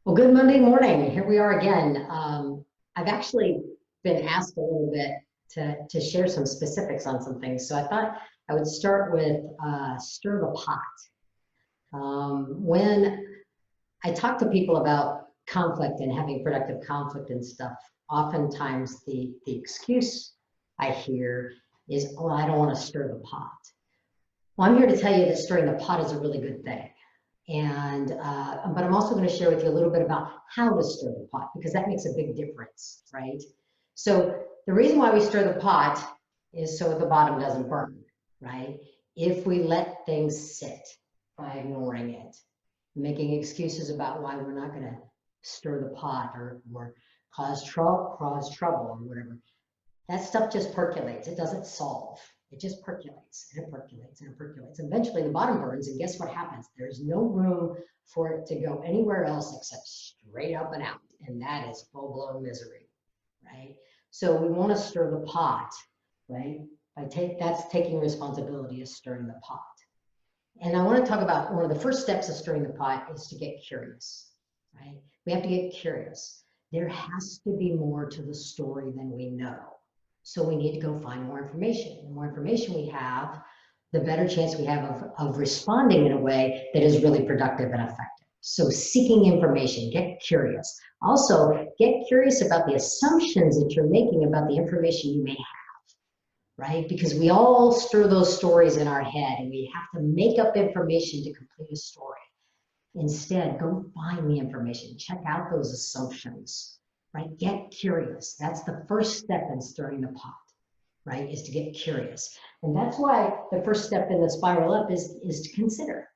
Well, good Monday morning. Here we are again. I've actually been asked a little bit to share some specifics on some things. So I thought I would start with stir the pot. When I talk to people about conflict and having productive conflict and stuff, oftentimes the excuse I hear is, oh, I don't want to stir the pot. Well, I'm here to tell you that stirring the pot is a really good thing. But I'm also going to share with you a little bit about how to stir the pot because that makes a big difference, right? So the reason why we stir the pot is so the bottom doesn't burn, right? If we let things sit by ignoring it, making excuses about why we're not going to stir the pot or cause trouble or whatever, that stuff just percolates. It doesn't solve. It just percolates and it percolates and it percolates. Eventually the bottom burns and guess what happens? There's no room for it to go anywhere else except straight up and out. And that is full-blown misery, right? So we want to stir the pot, right? That's taking responsibility is stirring the pot. And I want to talk about one of the first steps of stirring the pot is to get curious, right? We have to get curious. There has to be more to the story than we know. So we need to go find more information. The more information we have, the better chance we have of responding in a way that is really productive and effective. So seeking information, get curious. Also, get curious about the assumptions that you're making about the information you may have, right? Because we all stir those stories in our head and we have to make up information to complete a story. Instead, go find the information, check out those assumptions, right? Get curious. That's the first step in stirring the pot, right? Is to get curious. And that's why the first step in the spiral up is to consider.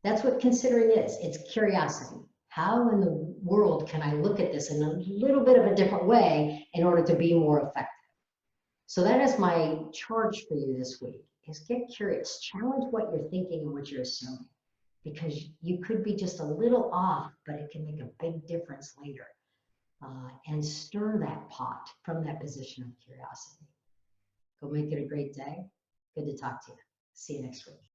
That's what considering is. It's curiosity. How in the world can I look at this in a little bit of a different way in order to be more effective? So that is my charge for you this week, is get curious. Challenge what you're thinking and what you're assuming, because you could be just a little off, but it can make a big difference later. And stir that pot from that position of curiosity. Go make it a great day. Good to talk to you. See you next week.